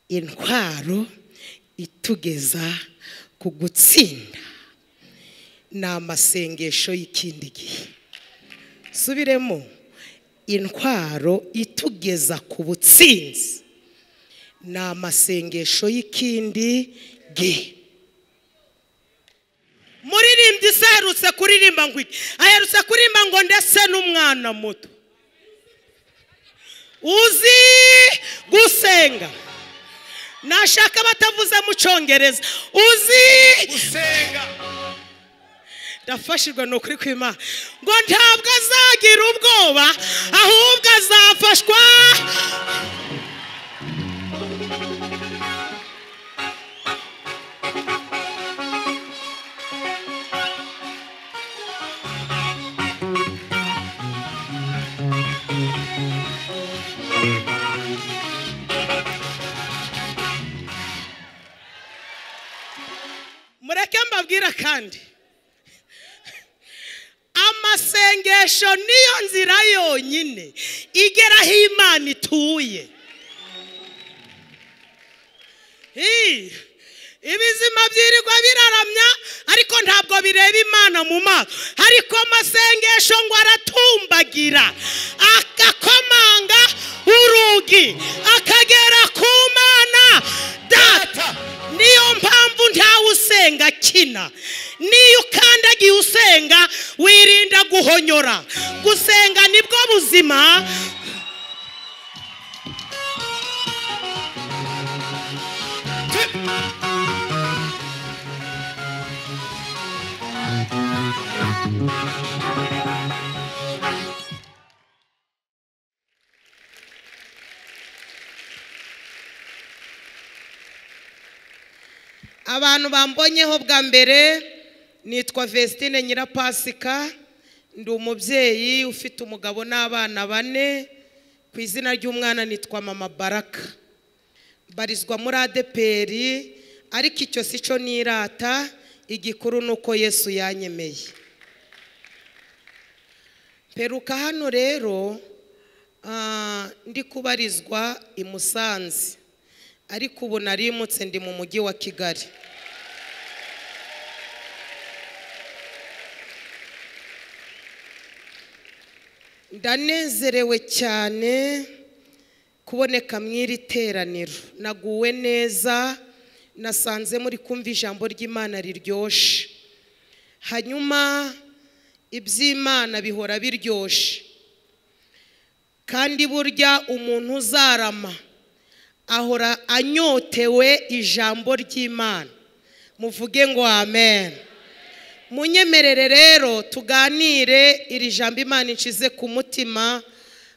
intwaro itugeza ku gutsinda ni amasengesho y'ikindi gihe. Subiremo, intwaro itugeza ku butsinzi ni amasengesho y'ikindi gihe. Muririmbyi se aherutse kuririmba ngo iki? Aherutse kuririmba ngo ndetse n'umwana muto uzi gusenga. Nashaka batavuze mu Cyongereza, uzi gusenga. Ndafashijwe no kuri kw'Imana ngo ntabwo azagira ubwoba ahubwo azafashwa. Mureke mbabwira kandi amasengesho niyo nzira yonyine igera aho Imana ituye. Ibizima byirirwa biraramya ariko ntabwo bireba Imana mu maso, ariko amasengesho ngo aratumbagira agakomanga urugi akagera ku Mana Data. Niyo mpamvu ntawe usenga kina. Niyo ukandagiye usenga wirinda guhonyora. Gusenga nibwo buzima. Abantu bambonyeho bwa mbere, nitwa Vestine Nyirapasika, ndi umubyeyi ufite umugabo n'abana 4. Ku izina ry'umwana nitwa Mama Baraka. Barizwa muri ADPR, ariko icyo sico nirata, igikuru nuko Yesu yanyemeye. Peruka hano rero ndi kubarizwa i Musanze, ariko ubu narimutse ndi mu mujyi wa Kigali. Ndanezerewe cyane kuboneka mw'iri teraniro. Naguwe neza, nasanze muri kumva ijambo ry'Imana riryoshe. Hanyuma iby'Imana bihora biryoshe, kandi burya umuntu uzarama ahora anyotewe ijambo ry'Imana. Muvuge ngo amen. Munyemerere rero tuganire iri jambo Imana inshize ku mutima.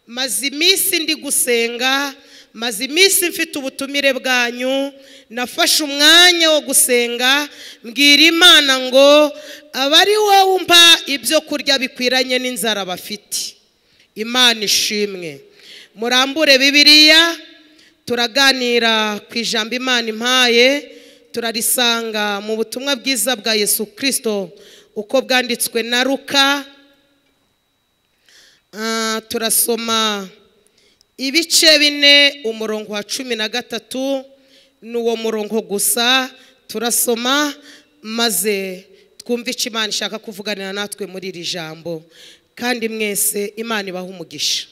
Maze iminsi ndi gusenga, maze iminsi mfite ubutumire bwanyu. Nafashe umwanya wo gusenga, mbwira Imana ngo abari wowe umpa ibyo kurya bikwiranye n'inzara bafite. Imana ishimwe. Murambure Bibiliya, turaganira ku ijambo Imana impaye. Turarisanga mu butumwa bwiza bwa Yesu Kristo uko bwanditswe na Luka. Turasoma ibice 4 umurongo wa 13 n'uwo murongo gusa. Turasoma maze twumve icyo Imana ishaka kuvuganira natwe muri iri jambo, kandi mwese Imana ibaha umugisha.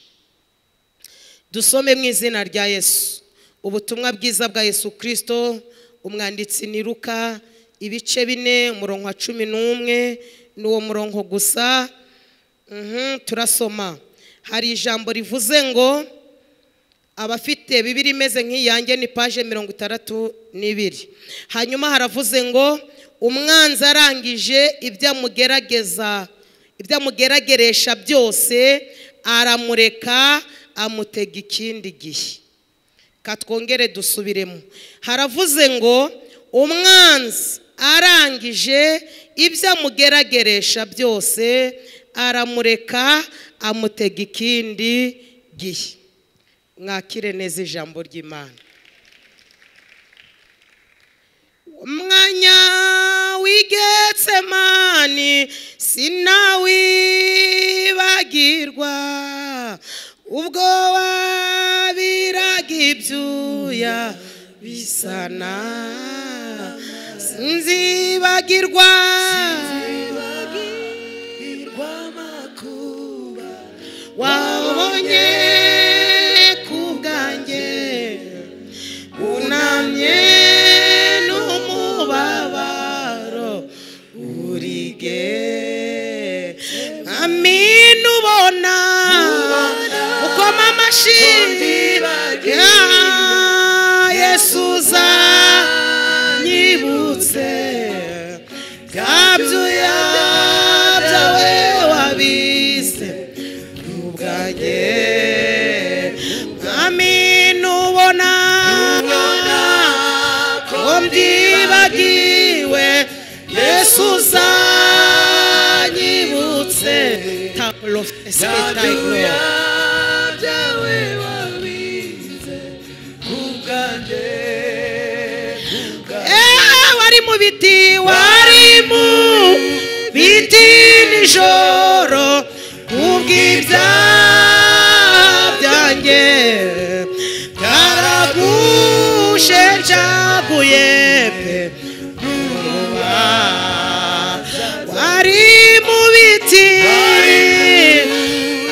Dusome mu izina rya Yesu. Ubutumwa bwiza bwa Yesu Kristo, umwanditsi ni Luka, ibice 4 umurongo wa 11 n'uwo murongo gusa. Turasoma. Hari ijambo rivuze ngo, abafite Bibiliya imeze nk'iyanjye ni page 62. Hanyuma haravuze ngo, umwanzi arangije ibyamugerageresha byose aramureka amutega ikindi gihe. Katwongere dusubiremo. Haravuze ngo umwanzi arangije ibyamugerageresha byose aramureka amutega ikindi gihe. Mwakire neza ijambo ry'Imana. Umwanya w'Igetsemani sinawibagirwa, ubwo wabiraga ibyuya bisana sinzibagirwa makuba wabonye kubwanjye unamye n'umubabaro urige amin ubona ukoma amashyi Yesu uzanyibutse byabyo byawe wabise ubwanjye amin ubona ko mbyibagiwe Yesu uzanyibutse table of spectacle wari mu biti nijoro kubw'ibyaha byanjye byaragushe ncaguye pe wari mu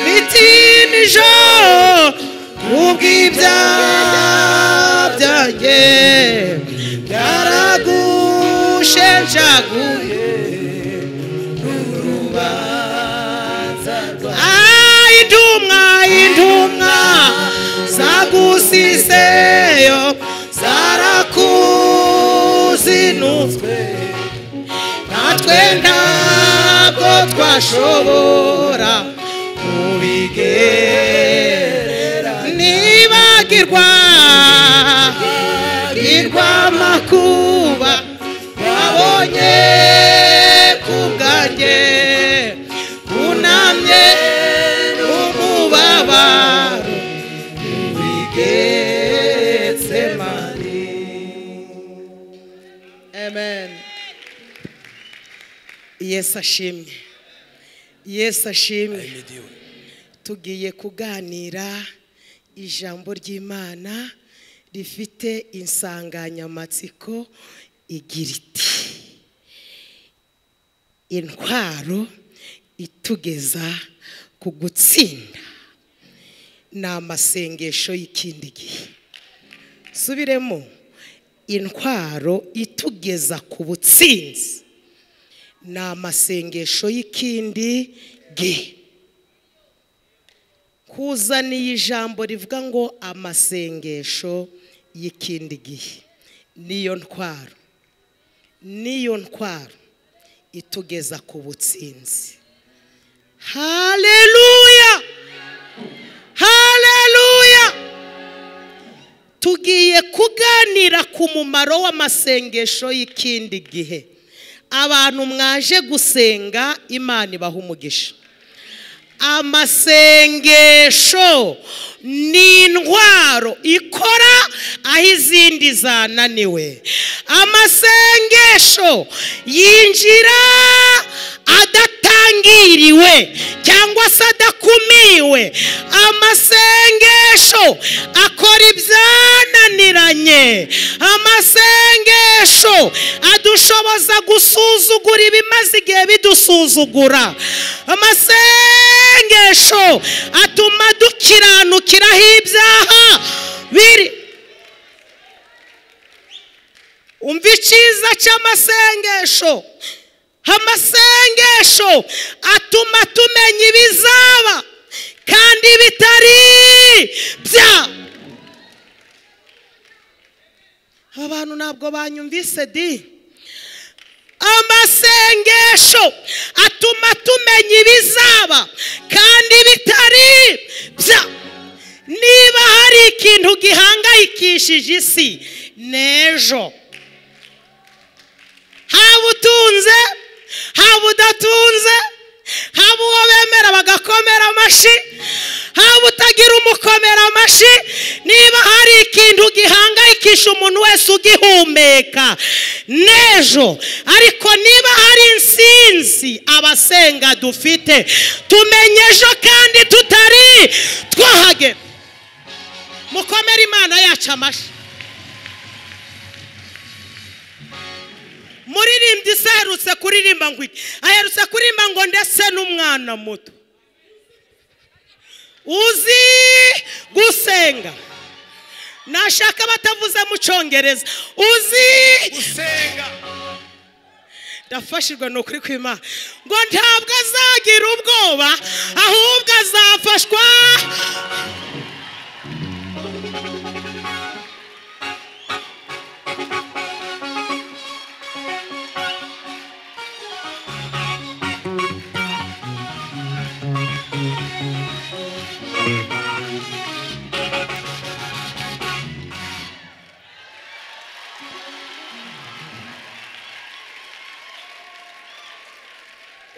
biti nijoro kubw'ibyaha byanjye byaragushe ncaguye intumwa zagusizeyo zarakuzinutswe natwe ntabwo twashobora kubigerera nibagirwa makuba wabonye kubwanjye unamye n'umubabaro w'igetsemani. Amen. Yesu ashimwe. Yesu ashimwe. Tugiye kuganira ijambo ry'Imana rifite insanganyamatsiko igira iti intwaro itugeza ku gutsinda ni amasengesho y'ikindi gihe. Subiremo, intwaro itugeza ku butsinzi ni amasengesho y'ikindi gihe. Kuzaniye ijambo rivuga ngo amasengesho y'ikindi gihe niyo ntwaro itugeza ku butsinzi. Haleluya, haleluya. Tugiye kuganira ku mumaro w'amasengesho y'ikindi gihe. Abantu mwaje gusenga, Imana ibaha umugisha. Amasengesho ni intwaro ikora aho izindi zananiwe. Amasengesho yinjira adatangiriwe cyangwa se adakumiwe. Amasengesho akora ibyananiranye. Amasengesho adushoboza gusuzugura ibimaze igihe bidusuzugura. Amasengesho atuma dukiranukiraho ibyaha biri. Umva icyiza cy'amasengesho. Amasengesho atuma tumenya ibizaba kandi bitari bya. Abantu ntabwo banyumvise di. Amasengesho atuma tumenya ibizaba kandi bitari bya. Niba hari ikintu gihangayikishije isi n'ejo, haba utunze haba udatunze, haba uwo bemera bagakomera amashyi, haba utagira umukomera amashyi, niba hari ikintu gihangayikisha umuntu wese ugihumeka n'ejo, ariko niba hari insinzi abasenga dufite, tumenye ejo kandi tutari twahagera. Mukomere Imana yacu amashyi. muririmbyi se aherutse kuririmba ngo aherutse kuririmba ngo ndetse n'umwana muto uzi gusenga. Nashaka batavuze mu Cyongereza uzi gusenga. Ndafashijwe no kuri kw'Imana ngo ntabwo azagira ubwoba ahubwo azafashwa.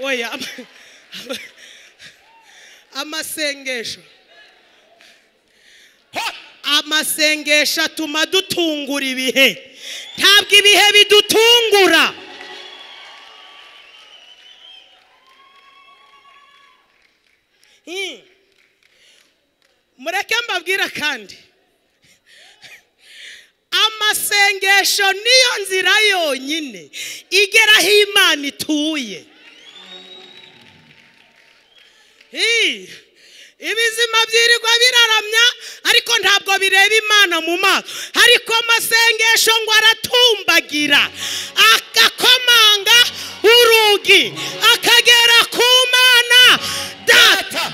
Oya amasengesho atuma dutungura ibihe, ntabwo ibihe bidutungura. Mureke mbabwira kandi amasengesho niyo nzira yonyine igera aho Imana ituye. Ibizima byirirwa biraramya ariko ntabwo bireba Imana mu maso, ariko amasengesho ngo aratumbagira akakomanga urugi akagera ku Mana Data.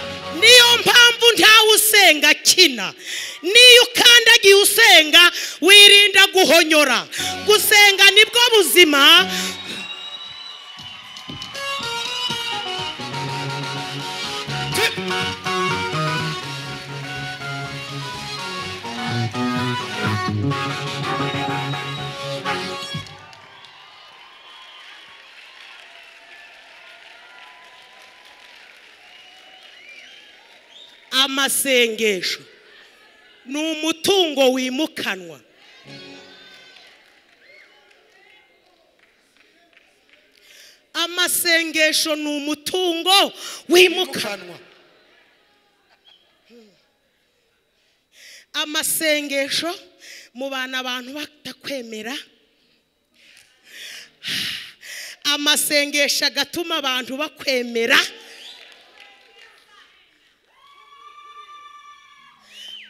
Niyo mpamvu ntawe usenga kina, niyo ukandagiye usenga wirinda guhonyora. Gusenga nibwo buzima. Amasengesho ni umutungo wimukanwa. Amasengesho ni umutungo wimukanwa. Amasengesho mu bana abantu batakwemera. Amasengesho agatuma abantu bakwemera.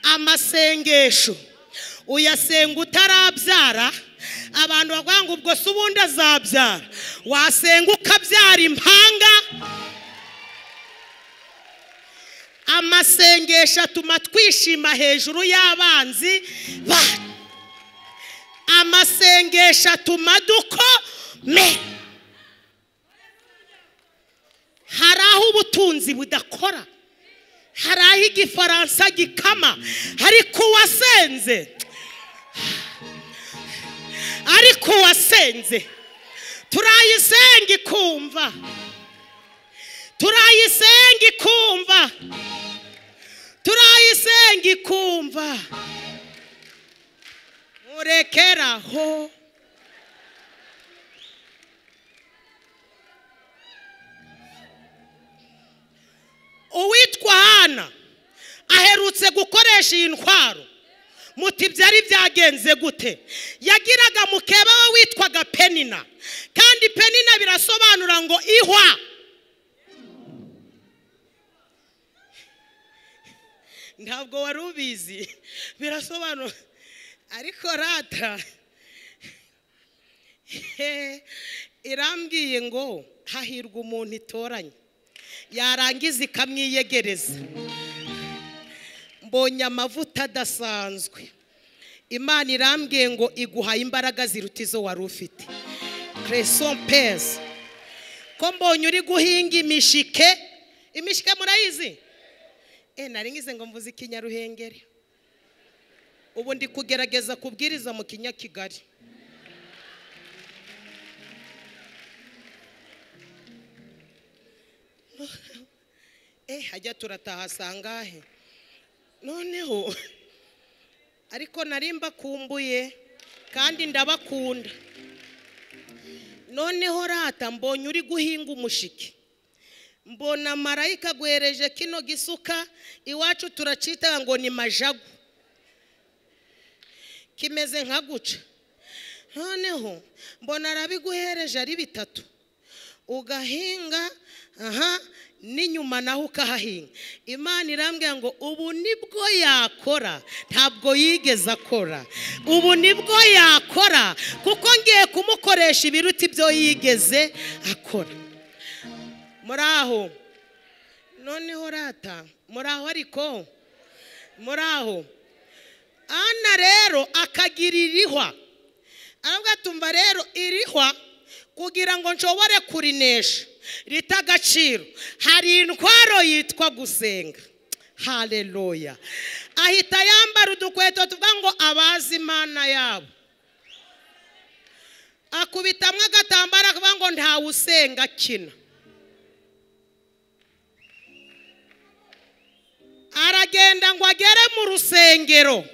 Amasengesho uyasenga utarabyara, abantu bavuga ngo ubwo se ubundi azabyara. Wasenga ukabyara impanga. Amasengesho atuma twishima hejuru y'abanzi bacu. Amasengesho atuma dukome. Hari aho ubutunzi budakora, hari aho igifaransa gikama, ariko wasenze turayisenga ikumva, turayisenga ikumva, turayisenga ikumva. Murekeraho. Uwitwa Hana aherutse gukoresha iyi ntwaro. Muti byari byagenze gute? Yagiraga mukeba we witwaga Penina, kandi Penina birasobanura ngo ihwa. Ntabwo wari ubizi, birasobanura ariko rata irambwiye ngo hahirwa umuntu itoranye, yarangiza ikamwiyegereza. Mbonye amavuta adasanzwe. Imana irambwiye ngo iguhaye imbaraga ziruta izo wari ufite. Cresson pèse. Ko mbonye uri guhinga imishike. Imishike murayizi? Naringize ngo mvuze ikinyaruhengeri. Ubu ndi kugerageza kubwiriza mu Kinyakigali. Hajya turataha sangahe. Noneho ariko narimba kumbuye kandi ndabakunda. Noneho rata mbonye uri guhinga umushiki. Mbona marayika gwereje kino gisuka, iwacu turacita ngo ni majagu. Kimeze nka guca. noneho mbona arabiguhereje ari bitatu ugahinga n'inyuma naho ukahahinga. Imana irambwira ngo ubu nibwo yakora, ntabwo yigeze akora. Ubu nibwo yakora kuko ngiye kumukoresha ibiruta ibyo yigeze akora. Muraho noneho rata, muraho ariko muraho. Ana rero akagira irihwa, aravuga tumva rero irihwa kugira ngo nshobore kurinesha rita agaciro hari intwaro yitwa gusenga. Haleluya. Ahita yambara udukweto tuvuga ngo abazi Imana yabo, akubitamwe agatambara kuvuga ngo ntawe usenga kina. Aragenda ngo agere mu rusengero.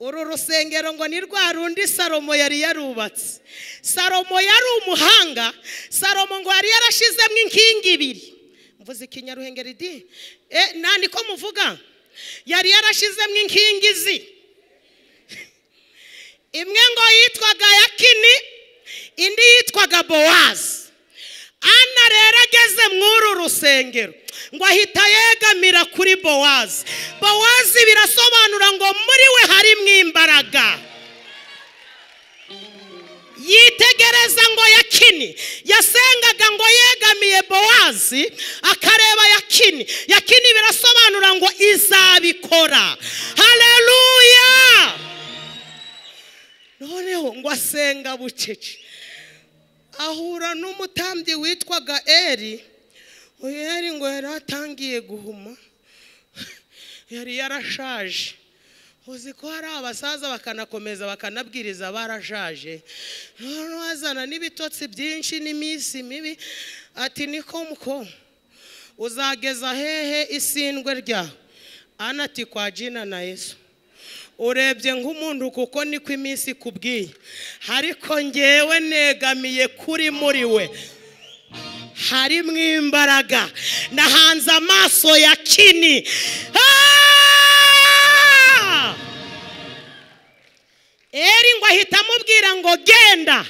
Uru rusengero ngo ni rwa rundi Salomo yari yarubatse. Salomo yari umuhanga. Salomo ngo yari yarashizemo inkingi ibiri. Mvuze ikinyaruhengeri di nandi ko muvuga, yari yarashizemo inkingi izi. Imwe ngo yitwaga Yakini, indi yitwaga Bowazi. Ana rero ageze mw'uru rusengero ngo ahita yegamira kuri Bowazi. Bowazi birasobanura ngo muri we harimo imbaraga. Yitegereza ngo Yakini yasengaga ngo yegamiye Bowazi, akareba Yakini. Yakini birasobanura ngo izabikora. Haleluya. Noneho ngo asenga bucece, ahura n'umutambyi witwaga Eri. Eri ngo yaratangiye guhuma, yari yarashaje. Uzi ko hari abasaza bakanakomeza bakanabwiriza barashaje, noneho azana n'ibitotsi byinshi n'iminsi mibi. Ati niko muko uzageza hehe isindwe ryawe? Anati kwa jina na Yesu. Urebye nk'umuntu kuko niko iminsi kubwiye, ariko ngewe negamiye kuri muri we harimo imbaraga. Nahanze amaso Yakini. Eri ngo ahita amubwira ngo genda,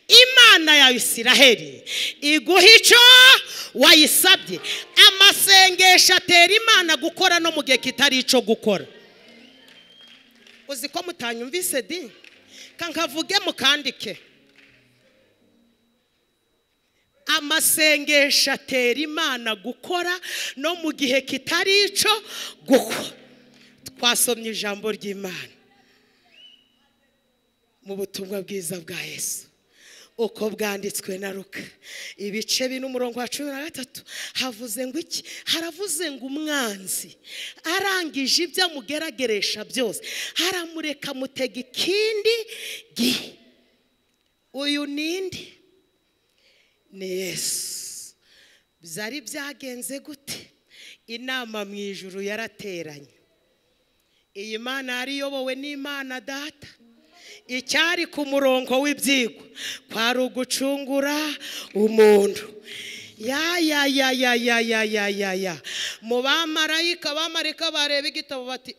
Imana ya Isiraheli iguha icyo wayisabye. Amasengesho atera Imana gukora no mu gihe kitari icyo gukora. Uzi ko mutanyumvise di? Kankavuge mukandike. Amasengesho atera Imana gukora no mu gihe kitari icyo gukora. Twasomye ijambo ry'Imana mu butumwa bwiza bwa Yesu uko bwanditswe na Luka ibice 4:13. Havuze ngo iki? Haravuze ngo umwanzi arangije ibyo amugerageresha byose haramureka mutega ikindi gihe. Uyu nindi ni Yesu. Byari byagenze gute? Inama mu ijuru yarateranye. Iyi Mana yari yobowe n'Imana Data. Icyari ku murongo w'ibyigwa kwari ugucungura umuntu. Ya mu bamarayika bareba igitabo bati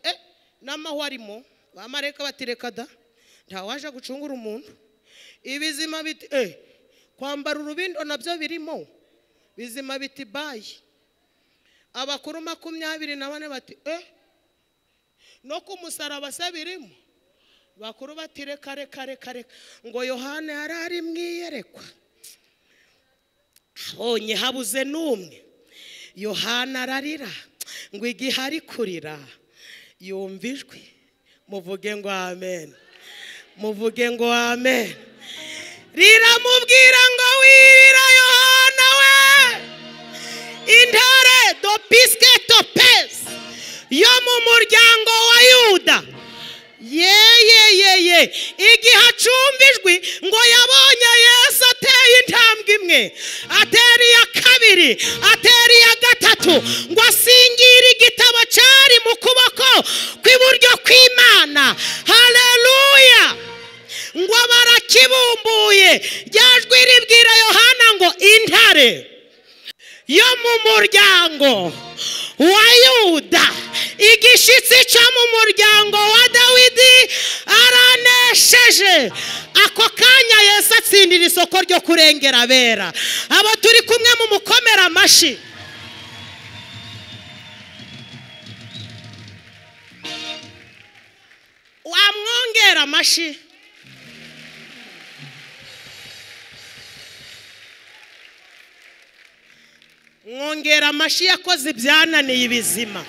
n'amahwa arimo. Bamarayika bati reka da, nta waje gucungura umuntu. Ibizima biti kwambara urubindo nabyo birimo. Bizima biti bayi. Abakuru 24 bati no ku musaraba se birimo. Bakuru bati reka ngo Yohana yarari mwiyerekwa. Abonye habuze n'umwe. Yohana ararira ngo igihe ari kurira yumvijwe. Muvuge ngo amen. Muvuge ngo amen. Riramubwira ngo wirira Yohana we, intare do pisketo pes yo mu muryango wa Yuda. Ye igihe acumbijwe ngo yabonye Yesu ateye intambwe imwe, atera iya kabiri, atera iya gatatu, ngo asingira igitabo cyari mu kuboko kw'iburyo kw'Imana. Haleluya. Ngo barakibumbuye, ryajwi ribwira Yohana ngo intare yo mu muryango wa Yuda, igishitsi cyo mu muryango wa Dawidi aranesheje. araje ako kanya Yesu atsindira isoko ryo kurengera abera. Abo turi kumwe mu mukomera amashi. Wamwongera amashi. Mwongera amashi yakoze ibyananiye ibizima.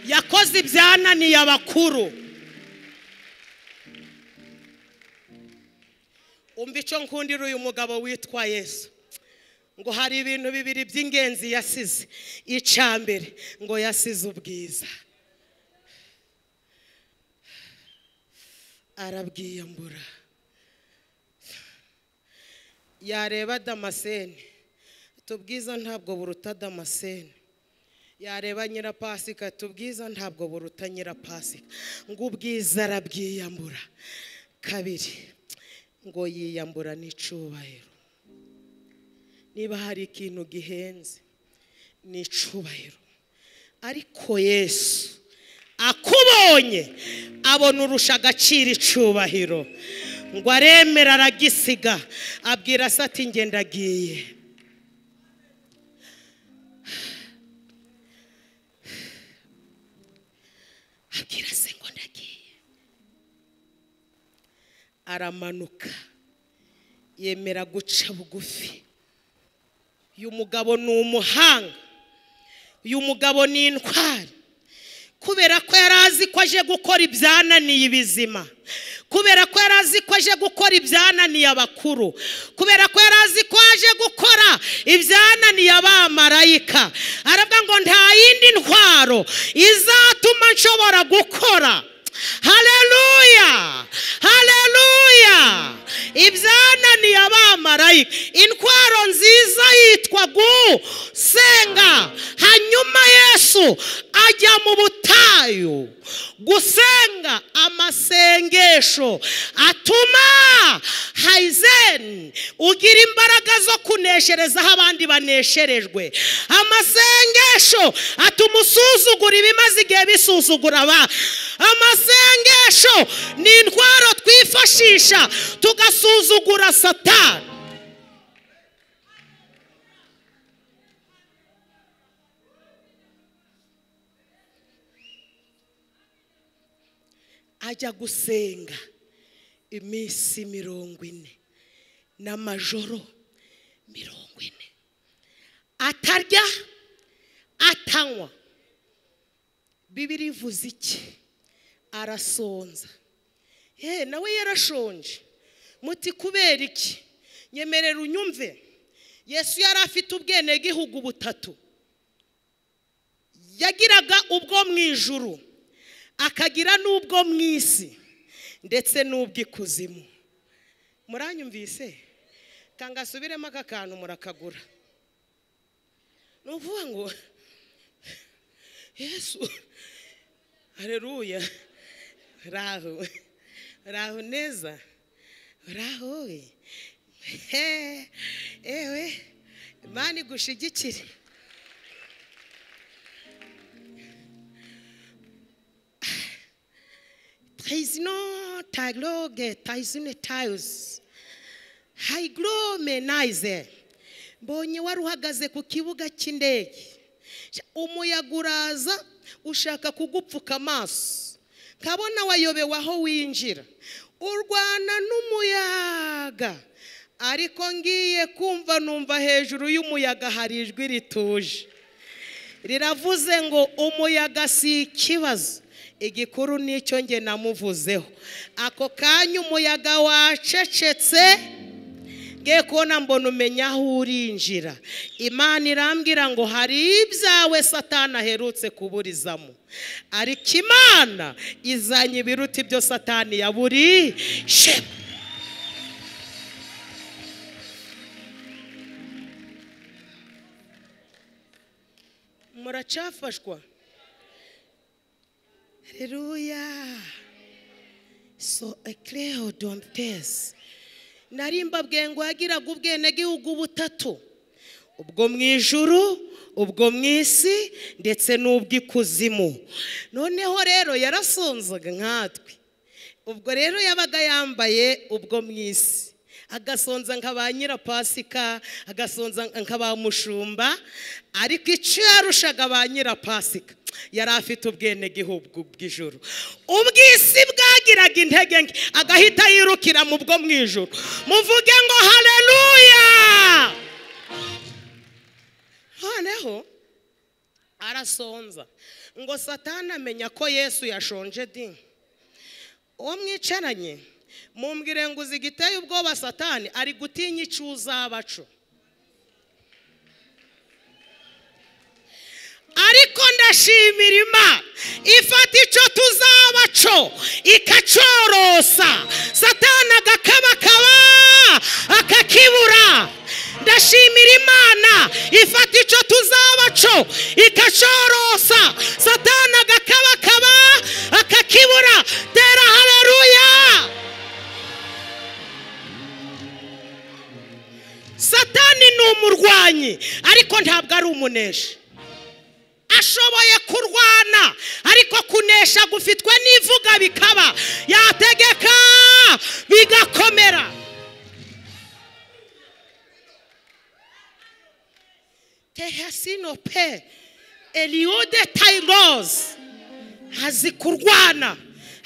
Yakoze ibyananiye abakuru. Umva icyo nkundira uyu mugabo witwa Yesu. Ngo hari ibintu bibiri by'ingenzi yasize. Icambere ngo yasize ubwiza. Arabwiyambura. Yareba Damascene. Tubwiza ntabwo buruta Damascene. Yareba Nyirapasika. Tubwiza ntabwo buruta Nyirapasika. Ngo ubwiza arabwiyambura. Kabiri ngo yiyambura n'icubahiro. Niba hari ikintu gihenze n'icubahiro, ariko Yesu akubonye abona urusha agaciro icubahiro. Ngo aremera aragisiga. Abwira se ati nge ndagiye. Abwira se ngo ndagiye. Aramanuka yemera guca bugufi. Uyu mugabo ni umuhanga. Uyu mugabo ni intwari. Kubera ko yarazi ko aje gukora ibyananiye ibizima. Kubera ko yarazi ko aje gukora ibyananiye abakuru. Kubera ko yarazi ko aje gukora ibyananiye abamarayika. Aravuga ngo nta yindi ntwaro izatuma nshobora gukora. Haleluya, haleluya. Ibyananiye abamarayika. Intwaro nziza yitwa gusenga. Hanyuma Yesu ajya mu butayu gusenga. Amasengesho atuma Haizen ugira imbaraga zo kuneshereza aho abandi banesherejwe. Amasengesho atuma usuzugura ibimaze igihe bisuzugura aba. Amasengesho ni intwaro twifashisha tugasuzugura Satani. Ajya gusenga iminsi 40 n'amajoro 40. Atarya atanywa. Bibiri ivuze iki? Arasonza. Nawe yarashonje. Muti kubera iki? Nyemerera unyumve. Yesu yari afite ubwene gihugu butatu. Yagiraga ubwo mu ijuru, akagira n'ubwo mu isi, ndetse n'ubw'ikuzimu. Muranyumvise? Kangasubiremo aka kantu murakagura. Nuvuga ngo Yesu, haleluya, raho neza, raho we, ewe Imana igushigikire. Taizino tagloge taizine tayus haiglome naize. Mbonye wari uhagaze ku kibuga cy'indege. Umuyaga uraza ushaka kugupfuka amaso. Nkabona wayobewe aho winjira. Urwana n'umuyaga. Ariko ngiye kumva numva hejuru y'umuyaga hari ijwi rituje. Riravuze ngo umuyaga si ikibazo. Igikuru nicyo nge namuvuzeho. Ako kanya umuyaga wacecetse. Ngiye kubona mbona umenya aho urinjira. Imana irambwira ngo hari ibyawe Satani aherutse kuburizamo. Ariko Imana izanye ibiruta ibyo Satani yaburije. Muracafashwa. Haleluya. So ecleo dompes. Narimba bwengo yagiraga ubwene gihugu butatu. Ubwo mu ijuru, ubwo mu isi ndetse n'ubw'ikuzimu. Noneho rero yarasonzaga nkatwe, ubwo rero yabaga yambaye ubwo mu isi, agasonza nka ba Nyirapasika, agasonza nka ba Mushumba, ariko icyo yarushaga ba Nyirapasika yari afite ubwenegihugu bw'ijuru. Ubw'isi bwagiraga intege nke, agahita yirukira mu bwo mu ijuru. Muvuge ngo haleluya. Noneho arasonza ngo Satani amenya ko Yesu yashonje di. Uwo mwicaranye mumbwire ngo uzi igiteye ubwoba Satani ari gutinya icyo uzabaco. Ariko ndashimira Imana ifata icyo tuzabaco ikacorosa, Satani agakabakaba akakibura. Ndashimira Imana ifata icyo tuzabaco ikacorosa, Satani agakabakaba akakibura. Tera haleluya. Satani ni umurwanyi ariko ntabwo ari umuneshi. Ashoboye kurwana ariko kunesha gufitwe n'ivuga bikaba, yategeka bigakomera. Tehasino pe Eliode Tairos azi kurwana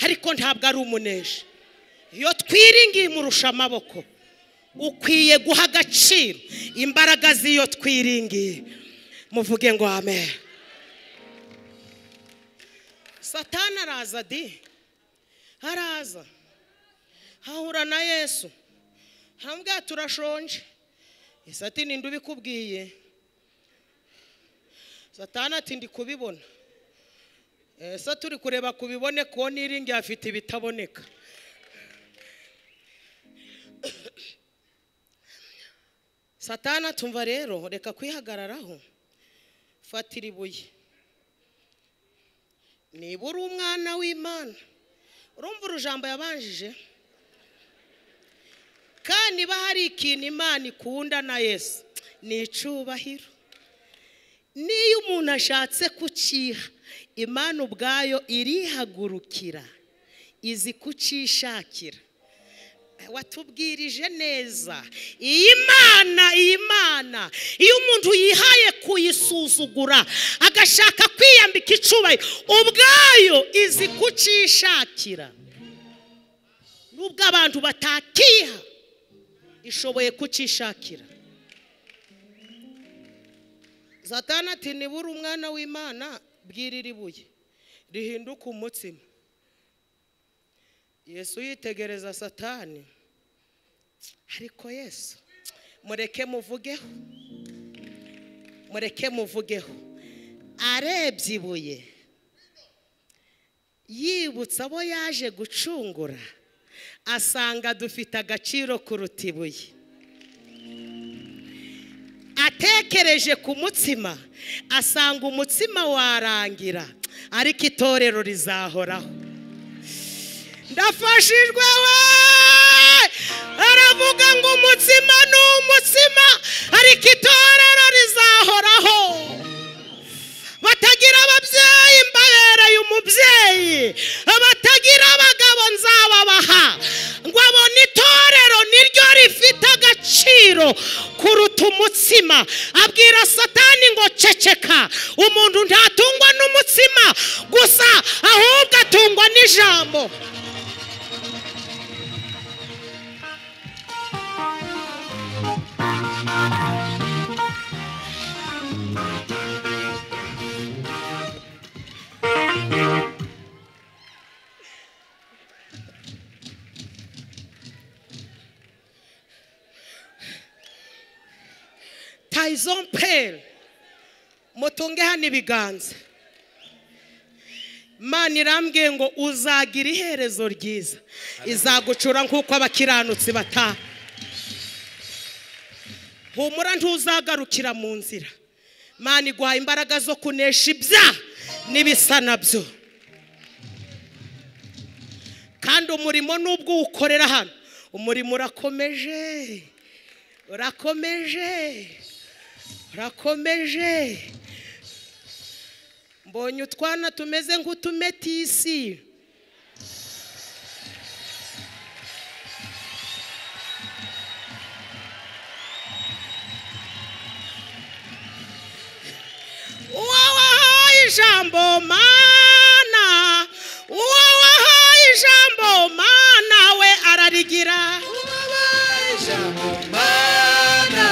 ariko ntabwo ari umuneshi. Iyo twiringiye murusha amaboko, ukwiye guha agaciro imbaraga z'iyo twiringiye. Muvuge ngo amen. Satani araza di, araza hahura na Yesu, hambwa turashonje. Satani ndubikubwiye. Satani ati ndi kubibona. Ese turi kureba kubibone ko niringi afite ibitaboneka. Satani atumva rero reka kwihagararaho, fatira ibuye. Niba uri umwana w'Imana, urumva urujambo yabanjije, kandi niba hari ikintu Imana ikunda na Yesu ni icubahiro. Niyo umuntu ashatse kuciha, Imana ubwayo irihagurukira, izi kucishakira. Watubwirije neza iyi Imana iyo umuntu yihaye kuyisuzugura agashaka kwiyambika icubahiro, ubwayo izi kucishakira. Nubwo abantu batakiha, ishoboye kucishakira. Satani ati nibura umwana w'Imana bwirira ibuye rihinduka umutsima. Yesu yitegereza Satani, ariko Yesu mureke muvugeho. Arebye ibuye, yibutsa abo yaje gucungura, asanga dufite agaciro kuruta ibuye. Atekereje ku mutsima, asanga umutsima warangira ariko itorero rizahoraho. Ndafashijwe we, aravuga ngo umutsima ni umutsima ariko itorero rizahoraho. Batagira ababyeyi mbabereye umubyeyi, abatagira abagabo nzababaha, ngo abone itorero niryo rifite agaciro kuruta umutsima. Abwira Satani ngo ceceka, umuntu ntatungwa n'umutsima gusa ahubwo atungwa n'ijambo. Taizon pale mutunge hano ibiganza. Imana irambwiye ngo uzagira iherezo ryiza, izagucura nk'uko abakiranutsi bataha. Humura ntuzagarukira mu nzira. Imana iguha imbaraga zo kunesha ibyaha n'ibisa nabyo. Kandi umurimo nubwo ukorera hano, umurimo urakomeje. mbonye utwana tumeze nk'utumetisi. Uwawahaye ijambo Mana, uwawahaye ijambo Mana we ararigira. Uwabahaye ijambo Mana,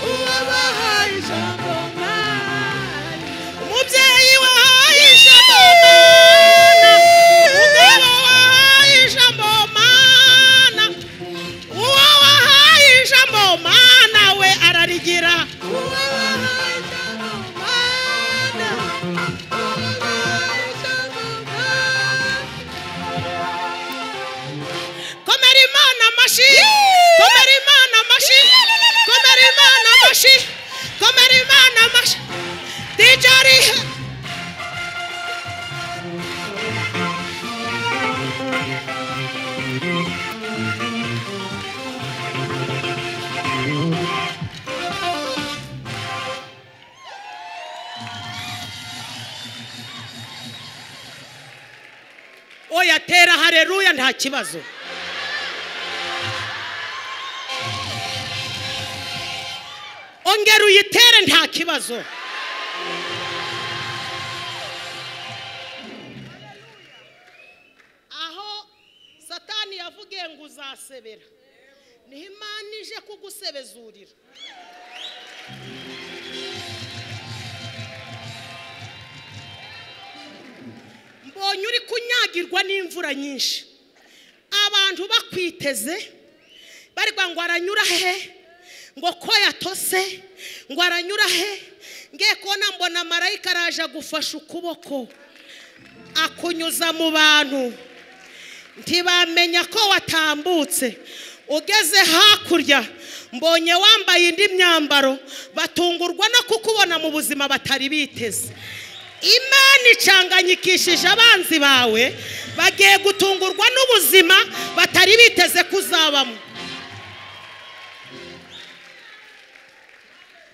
uwabahaye ijambo Mana. Umubyeyi wahaye ijambo Mana, umugabo wahaye ijambo Mana, uwawahaye ijambo Mana we ararigira. Komera Imana amashyi, komera Imana amashyi, komera Imana amashyi, komera Imana amashyi. Dijari oya tera haleluya nta kibazo. Ongera uyitere nta kibazo. Aho Satani yavugiye ngo uzasebera, niho Imana ije kugusebezurira. Mbonye uri kunyagirwa n'imvura nyinshi, abantu bakwiteze barwa ngo aranyura he, ngo ko yatose, ngo aranyura he. Ngiye kubona mbona marayika araje gufasha ukuboko akunyuza mu bantu, ntibamenya ko watambutse. Ugeze hakurya mbonye wambaye indi myambaro, batungurwa no kukubona mu buzima batari biteze. Imana icanganyikishije abanzi bawe, bagiye gutungurwa n'ubuzima batari biteze kuzabamo.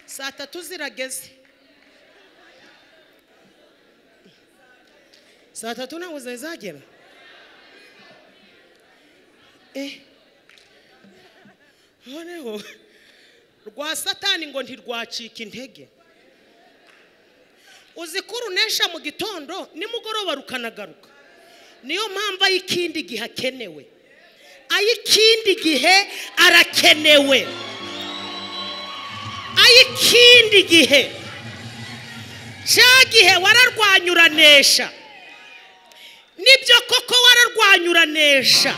Saa 3 zirageze. Saa 3 ntabwo zagera. Noneho rwa Satani ngo ntirwacika intege. Uzi ko urunesha mu gitondo nimugoroba rukanagaruka. Niyo mpamvu ayikindi gihe akenewe, ayikindi gihe arakenewe, ayikindi gihe. Cya gihe wararwanyuranesha, nibyo koko wararwanyuranesha,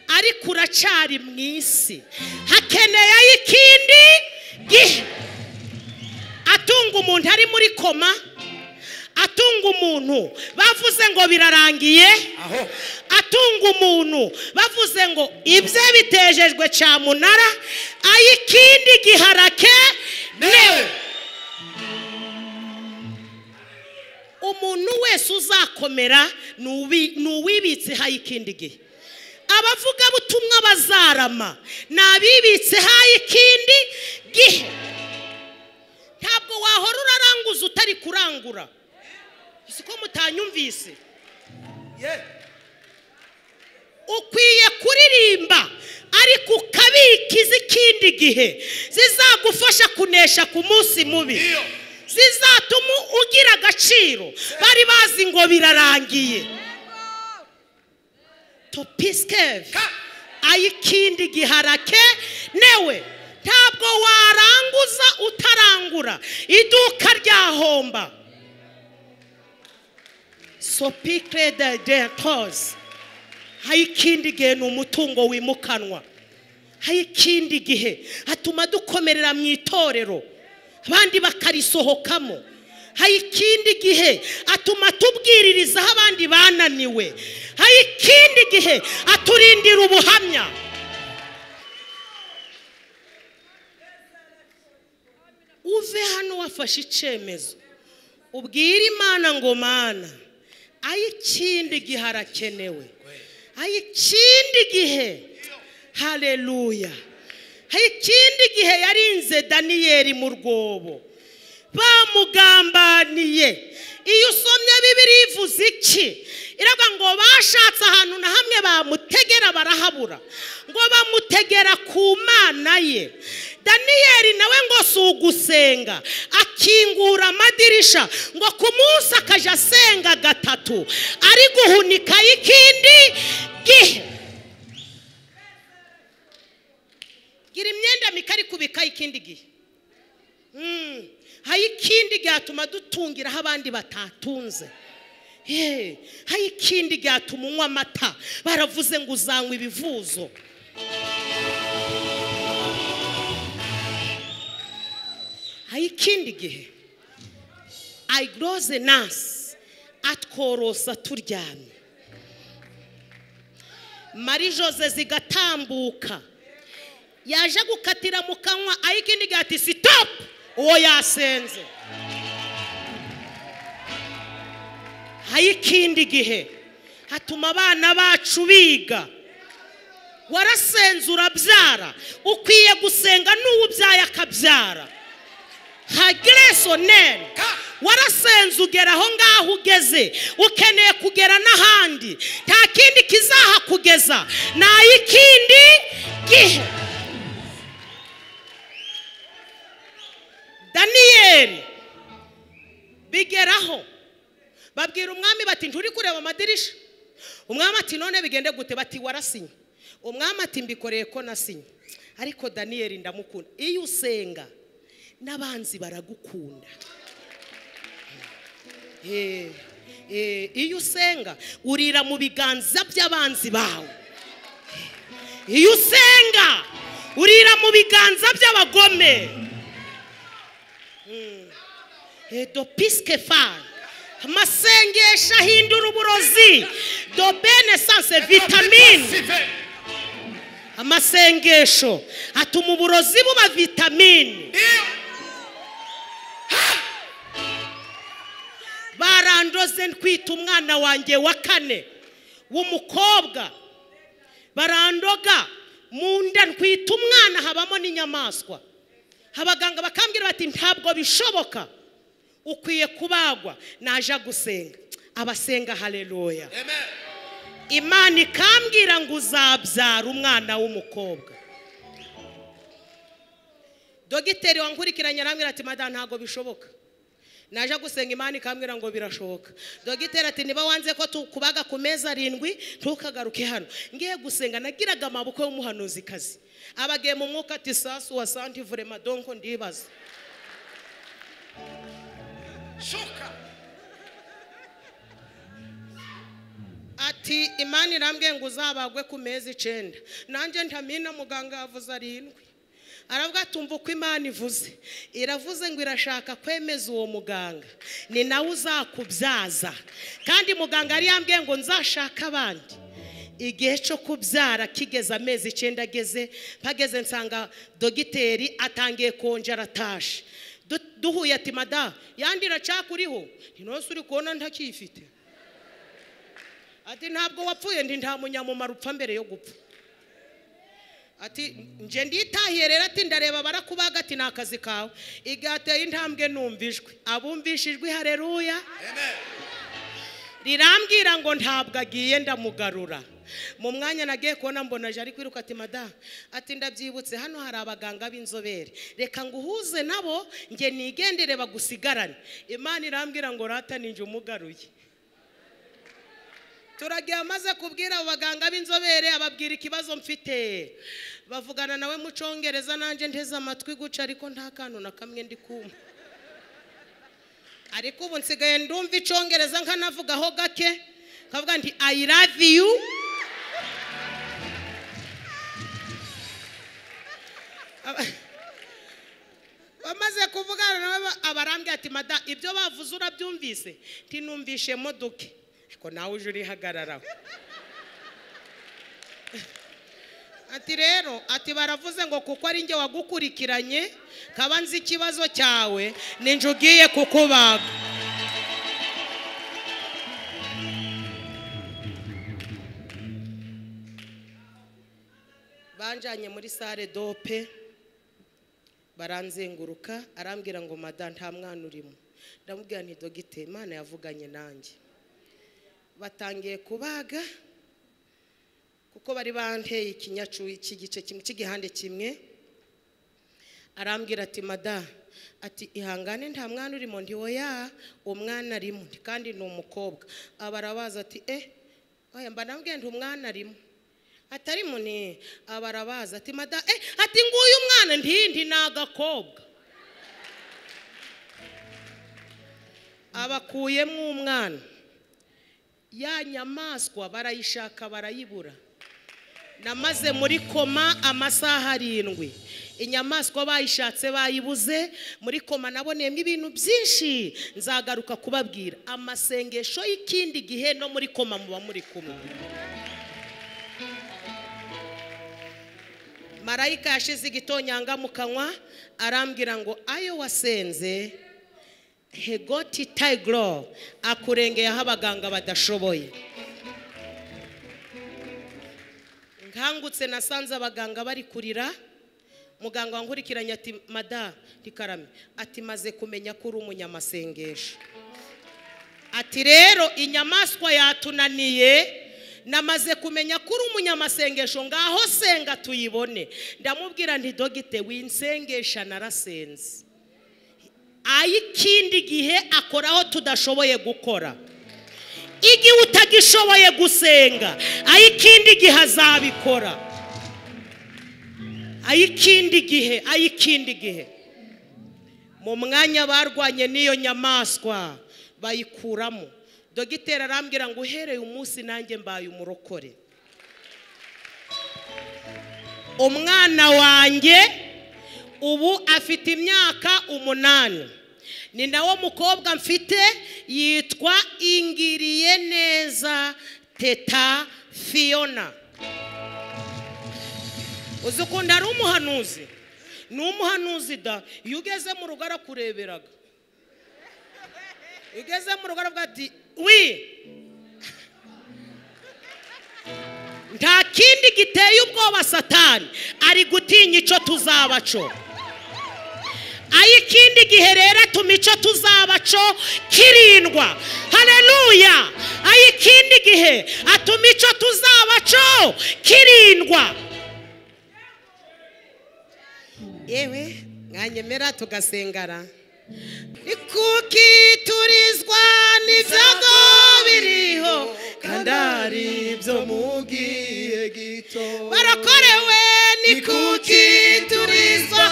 ariko uracari mu isi. Hakeneye ayikindi gihe. Atunga umuntu ari muri koma, atunga umuntu bavuze ngo birarangiye, atunga umuntu bavuze ngo ibye bitejejwe cyamunara, ayikindi giharake newe. Umuntu wese uzakomera nuwibitse hayikindi gihe. Abavuga butumwa bazarama nabibitse hayikindi gihe. Ntabwo wahora uraranguza utari kurangura. Siko mutanyumvise. Ukwiye kuririmba ariko ukabikiza ikindi gihe zizagufasha kunesha ku munsi mubi, zizatuma ugira agaciro. Bari bazi ngo birarangiye. Topiskeve ayikindi giharake newe. Ntabwo waranguza utarangura, iduka ryahomba. Sopikre de cause. Hayikindi gihe ni umutungo wimukanwa. Hayikindi gihe hatuma dukomerera mu itorero, abandi bakarisohokamo. Hayikindi gihe atuma tubwiririza abandi bananiwe. Hayikindi gihe aturindira ubuhamya. Uve hano wafashe icyemezo, ubwira Imana ngo Mana, ayikindi gihe harakenewe, ayikindi gihe. Haleluya. Ayikindi gihe yarinze Daniyeli mu rwobo, bamugambaniye, iyo usomye Bibiliya ivuze iki? Iravuga ngo bashatse ahantu na hamwe bamutegera barahabura, ngo bamutegera ku Mana ye. Daniyeli nawe ngo si ugusenga, akingura amadirisha, ngo ku munsi akaja asenga gatatu, ari guhunika ikindi gihe. Gira imyenda mikari kubika ikindi gihe. Hayi ikindi gatuma dutungira aho abandi batatunze. Hayi ikindi gatuma unywa amata, baravuze ngo uzanywa ibivuzo. Hayi ikindi gihe ayigroze nasi atworosa turyamye, Mari Jose zigatambuka, yaje gukatira mu kanwa, ayi ikindi gihe ati stop, uwo yasenze. Hayi ikindi gihe hatuma abana bacu biga. Warasenze urabyara, ukwiye gusenga n'uwubyaye akabyara. Hagresonel, warasenze ugera aho ngaho ugeze, ukeneye kugera n'ahandi, nta kindi kizahakugeza, nayi ikindi gihe. Daniyeli bigeraho babwira umwami bati nturi kureba amadirisha. Umwami ati none bigende gute? Bati warasinye. Umwami ati mbikoreye ko nasinye, ariko Daniyeli ndamukunda. Iyo usenga n'abanzi baragukunda. Iyo usenga urira mu biganza by'abanzi bawe. Iyo usenga urira mu biganza by'abagome. Do piske fa amasengesho ahindura uburozi. Do bene sanse vitamine. Amasengesho atuma uburozi buba vitamine. Barandoze kwita umwana wanjye wa kane w'umukobwa, barandoga mu nda kwita umwana habamo n'inyamaswa. Abaganga bakambwira bati ntabwo bishoboka, ukwiye kubagwa. Naje gusenga, abasenga haleluya. Amen. Imana ikambwira ngo uzabyara umwana w'umukobwa. Dogiteri wankurikiranye arambwira ati madame ntabwo bishoboka. Naje gusenga, Imana ikambwira ngo birashoboka. Dogiteri ati niba wanze ko tukubaga ku meza 7 ntukagaruke hano. Ngiye gusenga nagiraga amaboko y'umuhanuzi kazi, abagiye mu mwuka ati sasu wa santi vraiment donc ndibaza shoka ati Imana irambwiye ngo uzabagwe ku meza 9. Nanjye ntamina muganga yavuze 7. Aravuga tumva uko Imana ivuze, iravuze ngo irashaka kwemeza uwo muganga ni nawe uzakubyaza. Kandi muganga yari yambwiye ngo nzashaka abandi. Igihe cyo kubyara kigeze amezi 9 ageze, pageze nsanga dogiteri atangiye konja aratashe. Duhuye ati mada yandira cyakuriho, ntinose uri kubona ntakifite. Ati ntabwo wapfuye, ndi nta munyamumaro upfa mbere yo gupfa. Ati nje nditahiye rero, ati ndareba barakubaga, ati nakazi kawe. Igateye intambwe numvijwe, abumvishijwe haleluya. Amen. Rirambwira ngo ntabwo agiye ndamugarura. Mu mwanya nagiye kubona mbona je ari kwiruka ati mada, ati ndabyibutse hano hari abaganga b'inzobere, reka nguhuze nabo nge nigendere bagusigarane. Imana irambwira ngo rata ninje umugaruye. Turagiye amaze kubwira abaganga b'inzobere, ababwira ikibazo mfite, bavugana nawe mu Cyongereza, nanje nteze amatwi guca, ariko nta kantu na kamwe ndi kumva. Ariko ubu nsigaye ndumva Icyongereza nkanavugaho gake, kavuga nti I love you. Bamaze kuvugana nawe abarambye ati mada ibyo bavuze urabyumvise? Ntinumvishe modoke. Ko nawe uje urihagararaho. Ati rero ati baravuze ngo kuko ari nge wagukurikiranye kaba nzi ikibazo cyawe ninje ugiye kukubaga. Banjanye muri sale dope, baranzenguruka, arambwira ngo mada nta mwana urimo. ndamubwira nti dogite Imana yavuganye nanjye. Batangiye kubaga kuko bari banteye ikinyacu cy'igice kimwe cy'igihande kimwe. Arambwira ati mada, ati ihangane nta mwana urimo. Ndi oya, umwana arimo kandi ni umukobwa. Abarabaza ati oya mba nambwiye ndi umwana arimo. Atari muni. Abarabaza ati mada, ati nguyu umwana ndi nagakobwa. Abakuyemo umwana, ya nyamaswa barayishaka barayibura. Namaze muri koma amasaha 7. Inyamaswa bayishatse bayibuze. Muri koma naboneyemo ibintu byinshi nzagaruka kubabwira. Amasengesho y'ikindi gihe no muri koma muba muri kumwe. Marayika yashize igitonyanga mu kanwa arambwira ngo ayo wasenze Hegoti Tigro akurengeye aho abaganga badashoboye. Nkangutse nasanze abaganga bari kurira. Muganga wankurikiranye ati mada Tikarame, ati maze kumenya ko uri umunyamasengesho. Ati rero inyamaswa yatunaniye, namaze kumenya ko uri umunyamasengesho, ngaho senga tuyibone. Ndamubwira nti dogite winsengesha narasenze. Ayikindi gihe akoraho tudashoboye gukora. Igihe utagishoboye gusenga, ayikindi gihe azabikora. Ayikindi gihe mu mwanya barwanye n'iyo nyamaswa bayikuramo. Dogiteri arambwira ngo uhereye umunsi nanjye mbaye umurokore. Umwana wanjye ubu afite imyaka 8. Ni nawo mukobwa mfite yitwa Ingiriye neza Teta Fiona. Uzukunda ari umuhanuzi. Ni umuhanuzi da. Iyo ugeze mu rugo arakureberaga. Iyo ugeze mu rugo aravuga ati wi. Nta kindi giteye ubwoba Satani, ari gutinya icyo tuzabaco. Ayikindi gihe rero atuma icyo tuzabaco kirindwa. Haleluya. Ayikindi gihe atuma icyo tuzabaco kirindwa. Yewe mwanyemera tugasengara. Ikuki turizwa n'ibyago biriho kandari byo mugiye gito. Barakorewe nikuki turizwa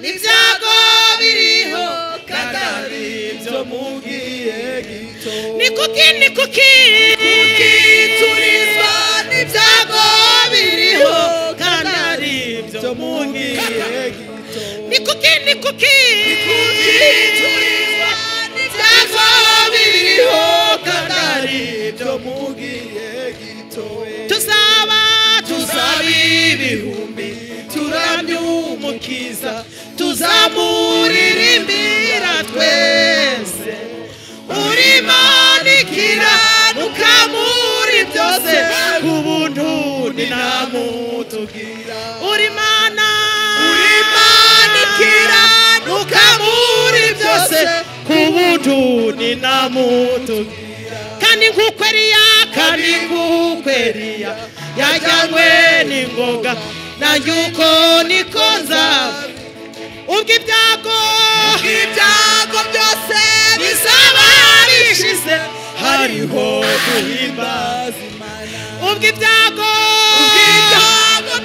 n'ibyago biriho kandari byo mugiye gito. Nikuki turizwa n'ibyago biriho kandari byo mugiye gito. Nikuki turizwa n'ibyago biriho kandari byo mugiye gito. Tuzaba ibihumbi turamya umukiza, tuzamuririmbira twese. Uri manikira nukamuri byose, kubuntu ni namutugira. Uri manikira nukamuri byose, kubuntu ni namutugira. Kandi ngukweriya yajyanywe n'ingoga, nanjye uko niko nzaba. Ubwo ibyago byose bizaba bishize, hariho guhimbaza Imana. Ubwo ibyago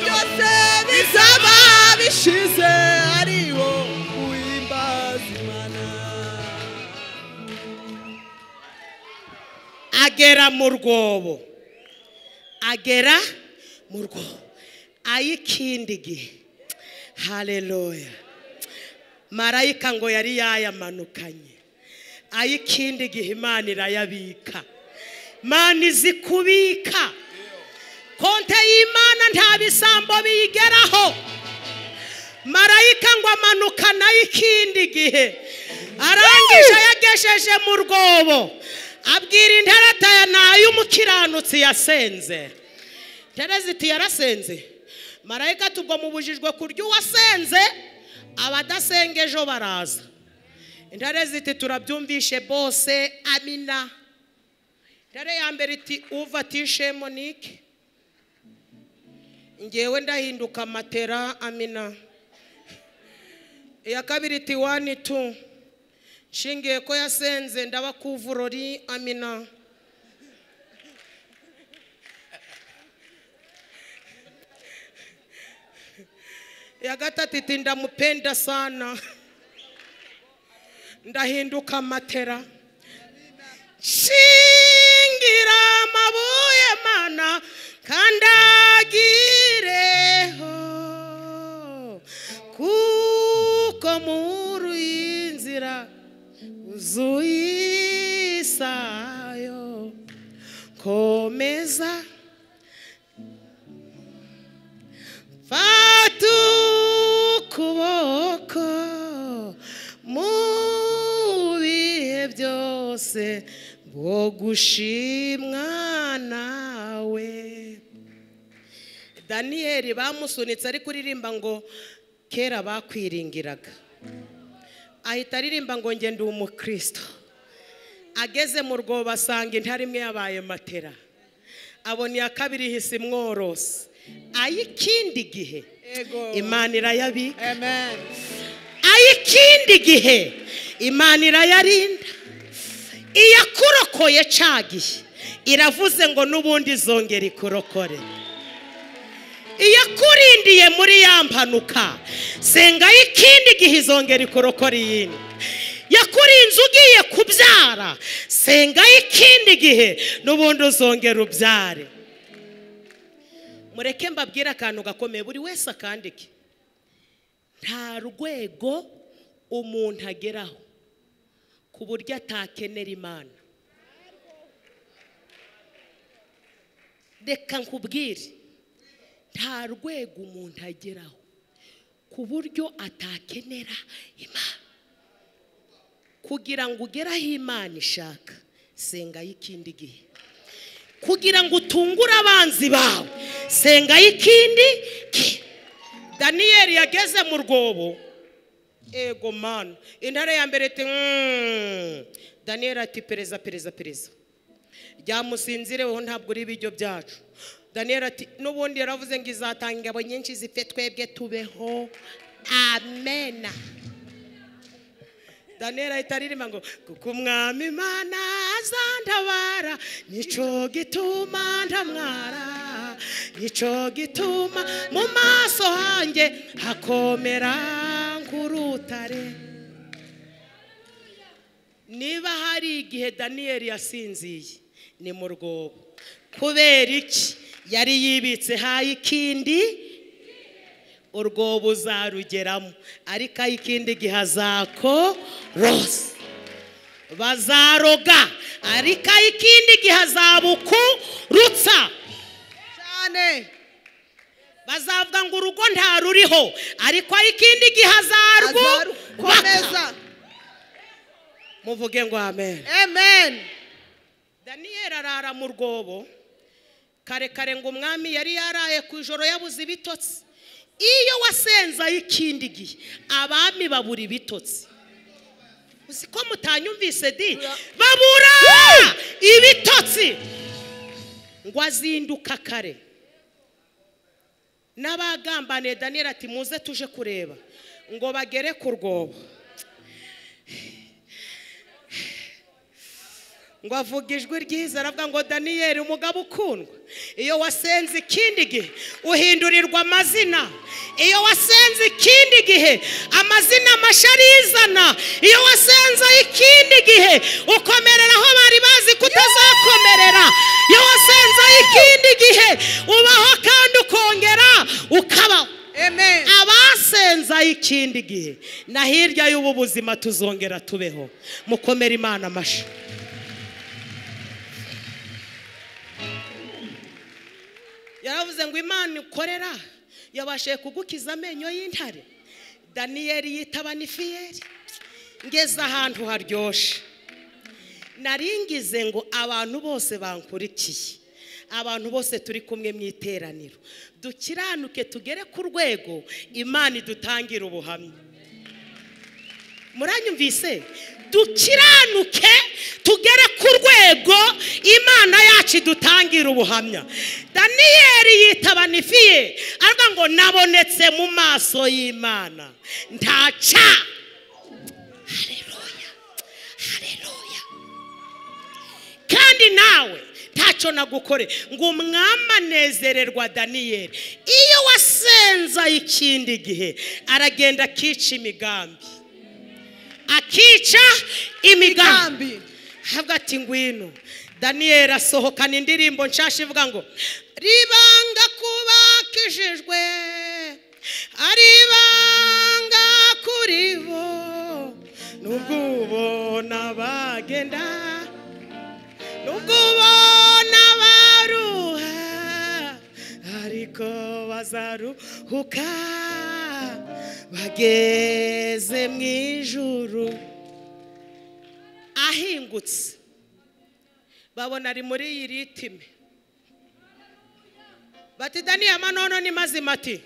byose bizaba bishize, hariho guhimbaza Imana. Agera mu rwobo. Ayikindi gihe. Haleluya. Marayika ngo yari yayamanukanye. Ayikindi gihe Imana irayabika. Imana izi kubika. Konte y'Imana nta bisambo biyigeraho. Marayika ngo amanukana ayikindi gihe. Arangije yagesheje mu rwobo. Abwira intarata ya nayo umukiranutsi yasenze. Tereziti yarasenze. Marayika tubwo mubujijwe kurya uwasenze, abadasengejo baraza. intare ziti turabyumvishe bose amina. Intare ya mbere iti uvatishe Monique, ngewe ndahinduka matera amina. Iya kabiri iti 1 2 shingiye ko yasenze ndaba kuvurori amina. Ya gatatu iti ndamupenda sana ndahinduka matera. Shingira amabuye Mana kandagireho, kuko muri inzira uzuyisayo. Komeza fata ukuboko mu bihe byose bwo gushimwa nawe. Daniyeli bamusunitse ari kuririmba ngo kera bakwiringiraga, ahita aririmba ngo nge ndi umukristo. Ageze mu rwobo asanga intare imwe yabaye matera, abona iya kabiri ihise imworose. Ayikindi gihe Imana irayabika. Amen. Ayikindi gihe Imana irayarinda. Iyakurokoye cagihe iravuze ngo nubundi izongera ikurokore. Iyakurindiye muri ya mpanuka senga ikindi gihe izongera ikurokore yindi. Yakurinze ugiye kubyara senga ikindi gihe nubundi uzongera ubyare. Mureke mbabwira akantu gakomeye buri wese akandike. Nta rwego umuntu ageraho ku buryo atakenera Imana. Reka nkubwire, nta rwego umuntu ageraho ku buryo atakenera Imana. Kugira ngo ugere aho Imana ishaka senga y'ikindi gihe. Kugira ngo utungure abanzi bawe senga y'ikindi gihe. Daniyeli yageze mu rwobo, ego Mana. Intare ya mbere iti Daniyeli ati pereza ryamusinzireho ntabwo uri ibiryo byacu. Daniyeli ati n'ubundi yaravuze ngo izatanga ingabo nyinshi zipfe twebwe tubeho amena. Daniyeli ahita aririmba ngo kuko umwami Imana azantabara nico gituma ntamwara, nico gituma mu maso hanjye hakomera nk'urutare. Niba hari igihe Daniyeli yasinziye ni mu rwobo. Kubera iki? Yari yibitse hayi ikindi urwobo uzarugeramo, ariko ayikindi gihe azakorose. Bazaroga ariko ayikindi gihe azabukurutsa cyane. Bazavuga ngo urugo nta ruriho, ariko ayikindi gihe azarukomeza. Muvuge ngo amen. Amen. Daniyeli arara mu rwobo kare ngo umwami yari yaraye ku ijoro yabuze ibitotsi. Iyo wasenza y'ikindi gihe abami babura ibitotsi. Usiko mutanyumvise di babura ibitotsi. Ngo azinduka kare n'abagambane Daniyeli ati muze tuje kureba. Ngo bagere ku rwobo, ngo avuga ijwi ryiza aravuga ngo Daniyeli umugabo ukundwa, iyo wasenze ikindi gihe uhindurirwa amazina. Iyo wasenze ikindi gihe amazina masharizana. Iyo wasenze ikindi gihe ukomerera aho bari bazi kutazakomerera. Iyo wasenze ikindi gihe ubaho kandi ukongera ukabaho. Amen. Abasenza ikindi gihe na hirya y'ubu buzima tuzongera tubeho. Mukomere Imana amashi. Yaravuze ngo Imana ukorera yabashe kugukiza amenyo y'intare. Daniyeli yitaba nifiyeri. Ngeze ahantu haryoshe. Naringize ngo abantu bose bankurikiye, abantu bose turi kumwe mu iteraniro, dukiranuke tugere ku rwego Imana idutangira ubuhamya. muranyumvise dukiranuke tugere ku rwego Imana yacu dutangira ubuhamya. Daniyeli yitaba nifiye ariko ngo nabonetse mu maso y'Imana ntaca. Haleluya, haleluya. Kandi nawe ntacyo nagukore ngo umwami anezererwa Daniyeli. Iyo wasenza ikindi gihe aragenda akica imigambi, akica imigambi. Havuga ati ngwino. Daniyeli asohokana indirimbo nshasha ivuga ngo ribanga kubakijijwe aribanga kuri bo nubwo ubona bagenda nubwo ubona baruha ariko bazaruhuka bageze mu ijuru. Ahingutse babona ari muri iyi ritime bati Daniyeli amanono ni mazima ati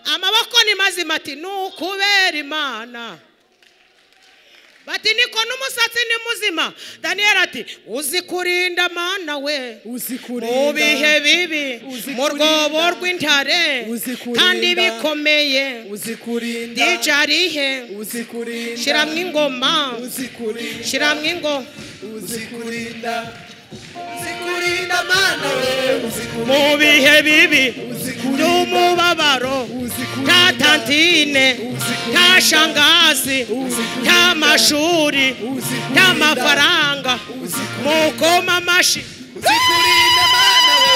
amaboko ni mazima ati nukubera Imana. Bati niko n'umusatsi ni muzima. Daniyeli ati uzi kurinda Mana we mu bihe bibi mu rwobo rw'intare kandi bikomeye dijarihe shiramwe ingoma shiramwe ingoma uzikurinda Mana we mu bihe bibi by'umubabaro nta tantine nta shangazi nta mashuri nta mafaranga mukoma amashi uzikurinda Mana we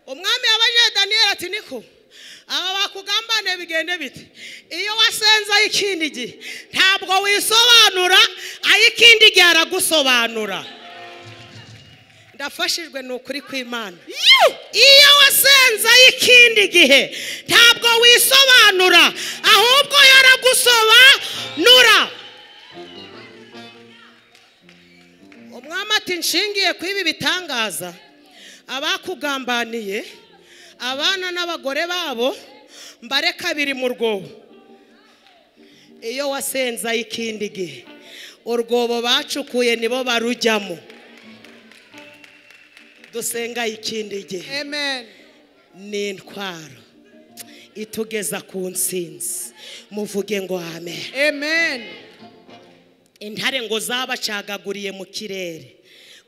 umwami yabaje Daniyeli ati niko aba bakugambane bigende biti. Iyo wasenza ikindi gihe ntabwo wisobanura, ayikindi gihe aragusobanura. Ndafashijwe n'ukuri kw'Imana. Iyo wasenza ikindi gihe ntabwo wisobanura, ahubwo yaragusobanura. Umwami ati nshingiye kwibi bitangaza abakugambaniye abana n'abagore babo mbare kabiri mu rwobo. Iyo wasenza ikindi gihe urwobo bacukuye nibo barujyamo. Dusenga ikindi gihe amen ni intwaro itugeza ku ntsinzi. Muvuge ngo amen amen. Intare ngo zabacagaguriye mu kirere.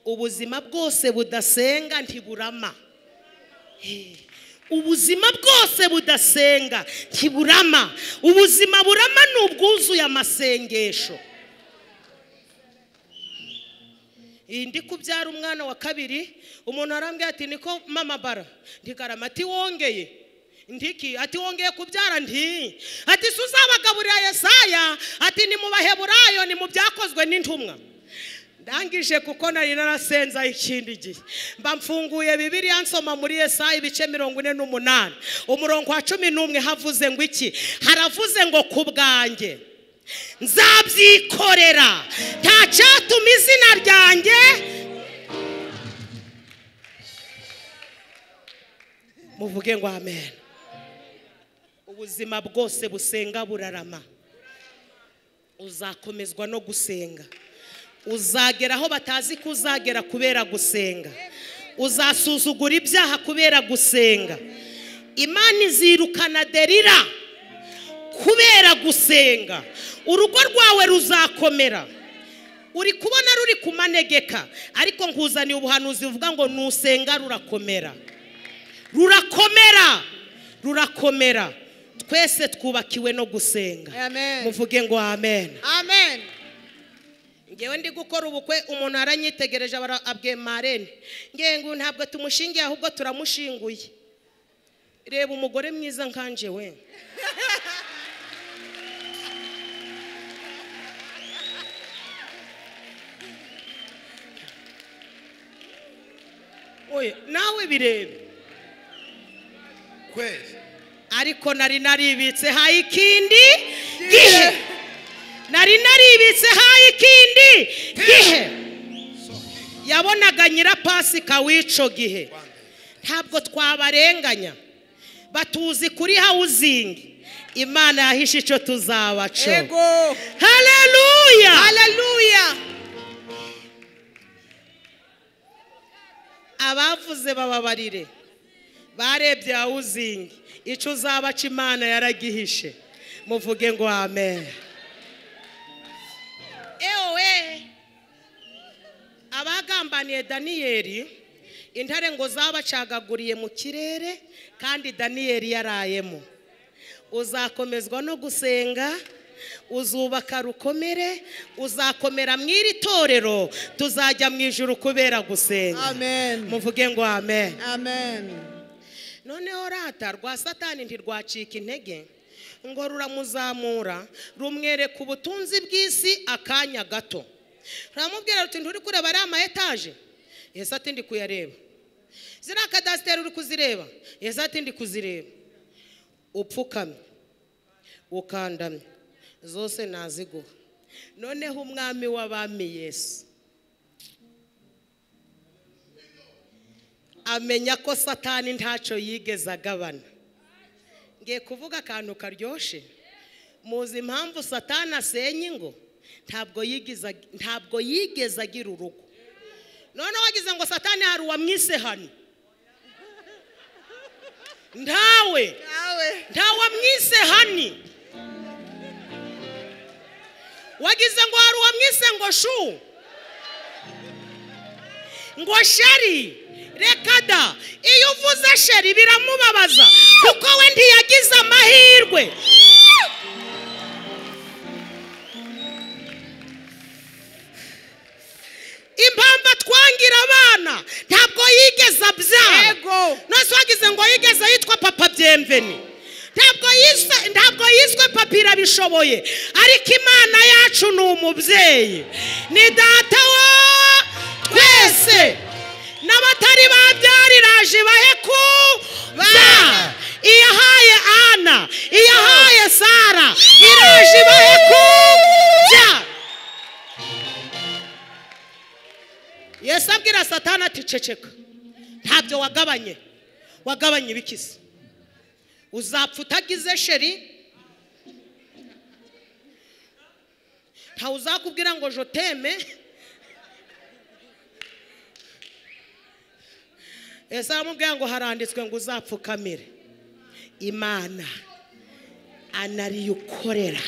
Ubuzima bwose budasenga ntiburama. Ubuzima bwose budasenga ntiburama. Ubuzima burama n'ubwuzuye amasengesho. Ndi kubyara umwana wa kabiri umuntu arambye ati niko mama bara ndikarama ati wongeye ndiki ati wongeye kubyara nti ati suzabagaburira Yesaya ati ni mu Baheburayo ni mu byakozwe n'intumwa. Ndangije kuko nari narasenza ikindi gihe mba mfunguye Bibiliya nsoma muri Yesaya ibice 48 umurongo wa 11 havuze ngo iki? Haravuze ngo kubwanjye nzabyikorera ntacatuma izina ryanjye. Muvuge ngo amen. Ubuzima bwose busenga burarama. Uzakomezwa no gusenga. Uzagera aho batazi ko uzagera kubera gusenga. Uzasuzugura ibyaha kubera gusenga. Imana izirukana Delila kubera gusenga. Urugo rwawe ruzakomera. Uri kubona ruri kumanegeka ariko nkuzaniye ubuhanuzi buvuga ngo nusenga rurakomera. Rurakomera. Rurakomera. Twese twubakiwe no gusenga. Amen. Muvuge ngo amen amen. Ngewe ndi gukora ubukwe umuntu aranyitegereje abwiye marene ngewe ngo ntabwo tumushingiye ahubwo turamushinguye. Reba umugore mwiza nkanje we. Oye nawe birebe kwezi ariko nari naribitse hayikindi gihe nari naribitse hayi ikindi gihe yabonaga Nyirapasika w'ico gihe. Ntabwo twabarenganya, batuzi kuri housing. Imana yahishe ico tuzabaco. Haleluya, haleluya. Abavuze bababarire, barebye housing, ico uzabaca Imana yaragihishe. Muvuge ngo amen. Ewe abagambaniye Daniyeli, intare ngo zabacagaguriye mu kirere kandi Daniyeli yarayemo. Uzakomezwa no gusenga, uzubaka rukomere, uzakomera mw'iri torero, tuzajya mu ijuru kubera gusenga. Amen. Muvuge ngo amen. Amen. Noneho rata rwa Satani ntirwacika intege, ngo ruramuzamura rumwereka ubutunzi bw'isi akanya gato. Ramubwira ruti nturi kureba ari ama etage? Yesu ati ndi kuyareba. Zira kadasiteri uri kuzireba? Yesu ati ndi kuzireba. Upfukamye ukandamye zose naziguha. Noneho umwami w'abami Yesu amenya ko Satani ntaco yigeze agabana. Ngiye kuvuga akantu karyoshe. Muzi impamvu Satani asenya ingo? Ntabwo yigeze agira urugo. None wagize ngo Satani hari uwamwise hano? Ntawe mwise hani. Wagize ngo hari uwamwise ngo shu, ngo sheri. Rekada, iyo uvuze sheri biramubabaza kuko we ntiyagize amahirwe. Impamvu twangira abana ntabwo yigeze abyara. Nose wagize ngo yigeze yitwa papa Byemveni. Ntabwo yiswe papa Irabishoboye, ariko Imana yacu ni umubyeyi, ni data wa twese. N'abatari babyariraje baheku ba iyahaye Ana, iyahaye Sara, iraje baheku bya. Yesu abwira Satani ati ceceka, ntabyo wagabanye ibikisi. Uzapfa utagize sheri, nta uzakubwira ngo joteme. Yesu aramubwira ngo haranditswe ngo uzapfukamire Imana anariyukorera.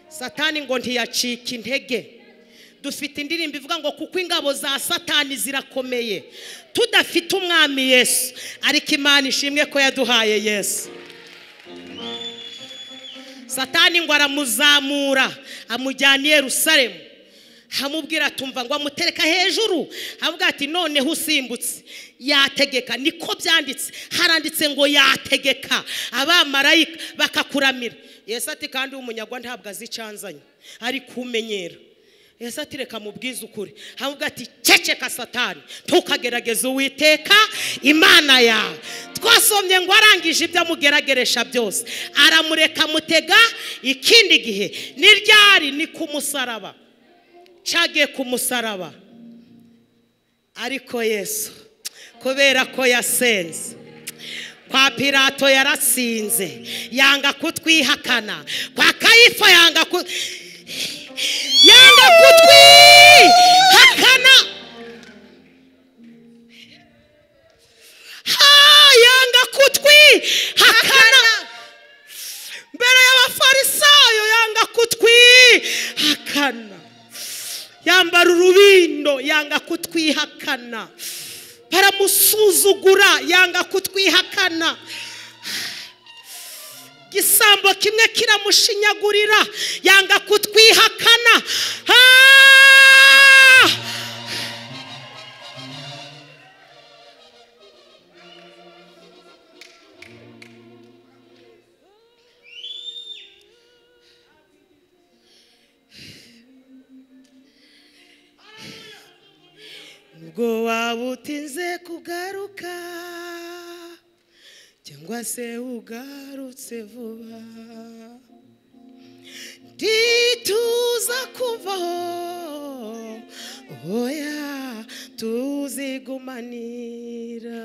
Satani ngo ntiyacika intege. Dufite indirimbo ivuga ngo kuko ingabo za Satani zirakomeye tudafite umwami Yesu, ariko Imana ishimwe ko yaduhaye Yesu. Satani ngo aramuzamura amujyana i Yerusalemu, hamubwira tumva ngo amutereka hejuru, avuga ati noneho usimbutse yategeka. Niko byanditse, haranditse ngo yategeka abamarayika bakakuramira. Yesu ati kandi umunyagwa ntabwo azicanzanye, ari kumenyera. Yesu ati reka mubwize ukuri, avuga ati ceceka Satani, ntukagerageze Uwiteka Imana yawe. Twasomye ngo arangije ibyo amugerageresha byose aramureka mutega ikindi gihe. Niryari? Ni ku musaraba. Cagiye ku musaraba. Ariko Yesu kubera ko yasenze, kwa Pilato yaratsinze, yanga kutwihakana. Kwa Kayifa yanga kutwihakana. Yanga kutwihakana. Mbere y'Abafarisayo yanga kutwihakana. Yambara urubindo yanga kutwihakana. Baramusuzugura yanga kutwihakana. Gisambo kimwe kiramushinyagurira yanga kutwihakana. Ubwo wabutinze kugaruka cyangwa se ugarutse vuba ntituza kuvaho oya tuzigumanira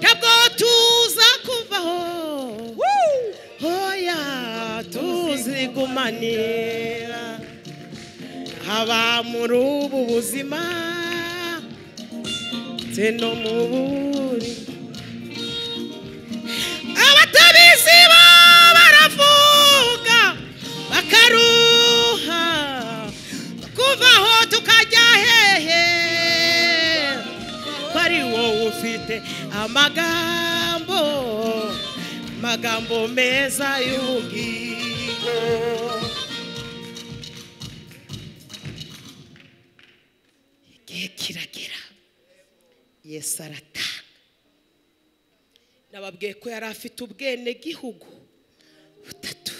ntabwo tuza kuvaho oya tuzigumanira haba muri ubu buzima ndetse no mu buri abatabizi bo baravuga bakaruha kuvaho tukajya hehe ko ari wowe ufite amagambo meza y'ubugingo igihe kiragera Yesu aratanga nababwiye ko yari afite ubwene gihugu butatu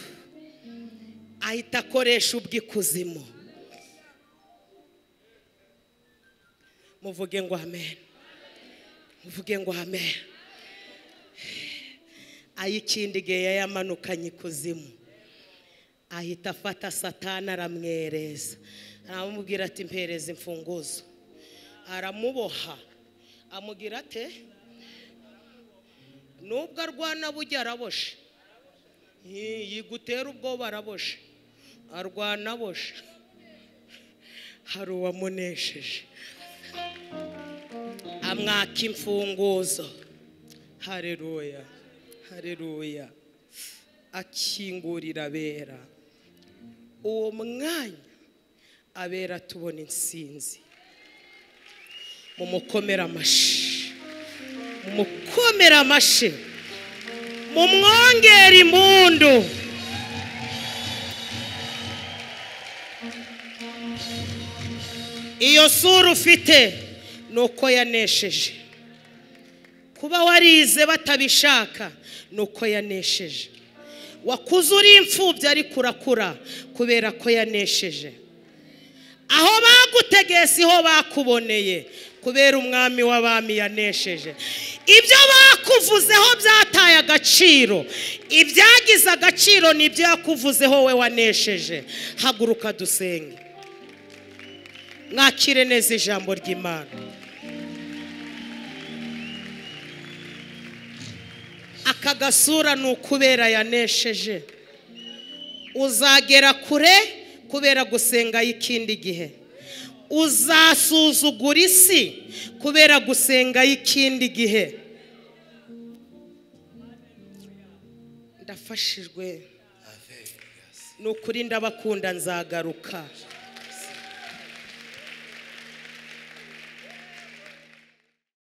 ahita akoresha ubw'ikuzimu muvuge ngo amen muvuge ngo amen ayikindi gihe yayamanukanye ikuzimu ahita afata Satani aramwereza aramubwira ati mpereza imfunguzo aramuboha amubwira ate nubwo arwana bujya araboshe yigutera ubwoba araboshe arwana aboshe hari uwamunesheje amwaka imfunguzo haleluya haleluya akingurira abera uwo mwanya abera tubona insinzi mumukomera amashi mumukomera amashi mumwongera impundu iyo sura ufite nuko yanesheje kuba warize batabishaka nuko yanesheje wakuze uri imfubyi ariko urakura kubera ko yanesheje aho bagutegeye siho bakuboneye kubera umwami w'abami yanesheje ibyo bakuvuzeho byataye agaciro ibyagize agaciro nibyo yakuvuzeho we wanesheje haguruka dusenge mwakire neza ijambo ry'Imana aka gasura ni ukubera yanesheje uzagera kure kubera gusenga y'ikindi gihe uzasuzugura isi kubera gusenga y'ikindi gihe ndafashijwe nukuri ndabakunda nzagaruka